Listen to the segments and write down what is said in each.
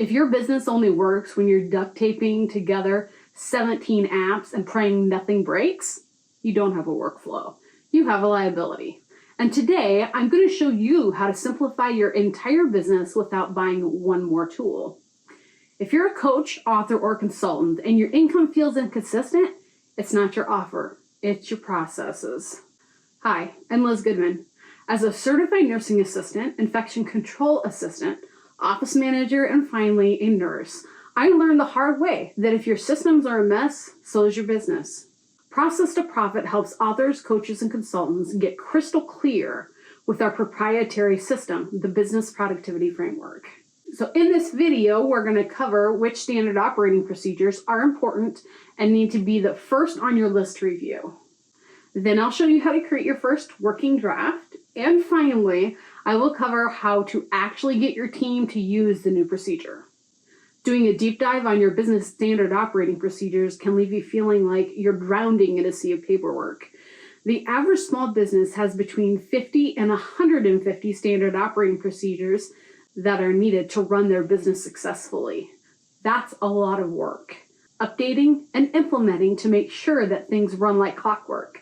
If your business only works when you're duct taping together 17 apps and praying nothing breaks, you don't have a workflow. You have a liability. And today, I'm going to show you how to simplify your entire business without buying one more tool. If you're a coach, author, or consultant and your income feels inconsistent, it's not your offer, it's your processes. Hi, I'm Liz Goodman. As a certified nursing assistant, infection control assistant, office manager, and finally a nurse, I learned the hard way that if your systems are a mess, so is your business. Process to Profit helps authors, coaches, and consultants get crystal clear with our proprietary system, the Business Productivity Framework. So in this video, we're going to cover which standard operating procedures are important and need to be the first on your list to review. Then I'll show you how to create your first working draft. And finally, I will cover how to actually get your team to use the new procedure. Doing a deep dive on your business standard operating procedures can leave you feeling like you're drowning in a sea of paperwork. The average small business has between 50 and 150 standard operating procedures that are needed to run their business successfully. That's a lot of work. Updating and implementing to make sure that things run like clockwork.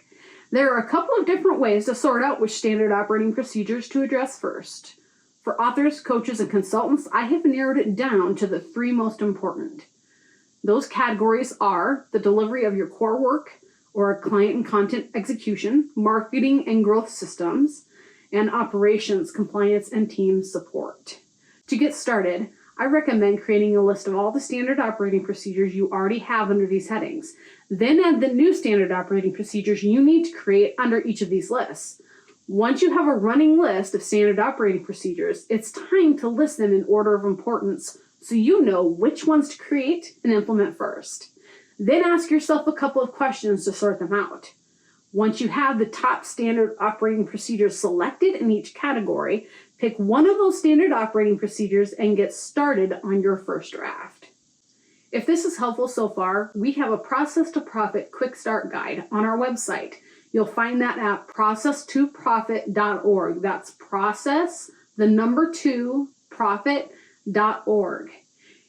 There are a couple of different ways to sort out which standard operating procedures to address first. For authors, coaches, and consultants, I have narrowed it down to the three most important. Those categories are the delivery of your core work or client and content execution, marketing and growth systems, and operations, compliance, and team support. To get started, I recommend creating a list of all the standard operating procedures you already have under these headings. Then add the new standard operating procedures you need to create under each of these lists. Once you have a running list of standard operating procedures, it's time to list them in order of importance so you know which ones to create and implement first. Then ask yourself a couple of questions to sort them out. Once you have the top standard operating procedures selected in each category, pick one of those standard operating procedures and get started on your first draft. If this is helpful so far, we have a Process to Profit Quick Start Guide on our website. You'll find that at process2profit.org. That's process, the number 2, profit.org.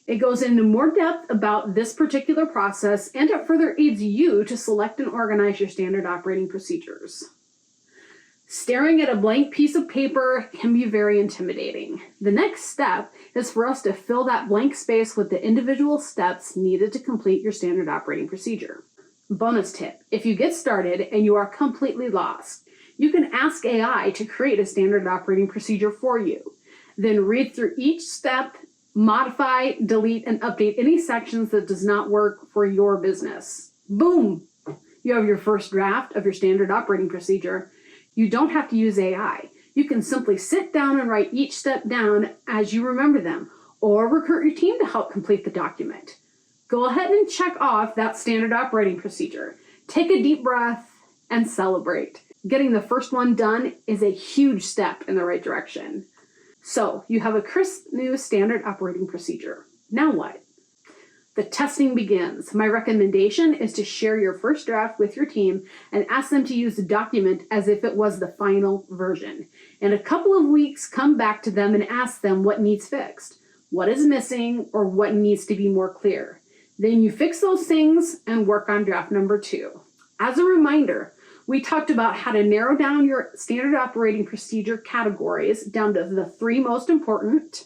It goes into more depth about this particular process, and it further aids you to select and organize your standard operating procedures. Staring at a blank piece of paper can be very intimidating. The next step is for us to fill that blank space with the individual steps needed to complete your standard operating procedure. Bonus tip, if you get started and you are completely lost, you can ask AI to create a standard operating procedure for you. Then read through each step, modify, delete, and update any sections that does not work for your business. Boom! You have your first draft of your standard operating procedure. You don't have to use AI. You can simply sit down and write each step down as you remember them, or recruit your team to help complete the document. Go ahead and check off that standard operating procedure. Take a deep breath and celebrate. Getting the first one done is a huge step in the right direction. So you have a crisp new standard operating procedure. Now what? The testing begins. My recommendation is to share your first draft with your team and ask them to use the document as if it was the final version. In a couple of weeks, come back to them and ask them what needs fixed, what is missing, or what needs to be more clear. Then you fix those things and work on draft number 2. As a reminder, we talked about how to narrow down your standard operating procedure categories down to the 3 most important.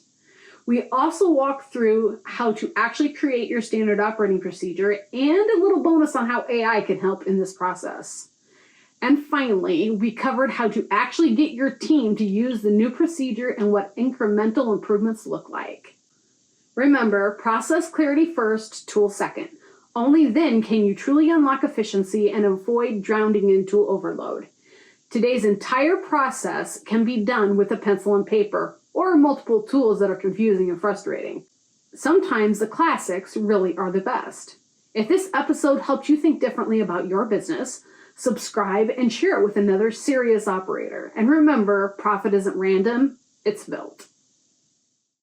We also walked through how to actually create your standard operating procedure and a little bonus on how AI can help in this process. And finally, we covered how to actually get your team to use the new procedure and what incremental improvements look like. Remember, process clarity first, tool second. Only then can you truly unlock efficiency and avoid drowning in tool overload. Today's entire process can be done with a pencil and paper or multiple tools that are confusing and frustrating. Sometimes the classics really are the best. If this episode helped you think differently about your business, subscribe and share it with another serious operator. And remember, profit isn't random, it's built.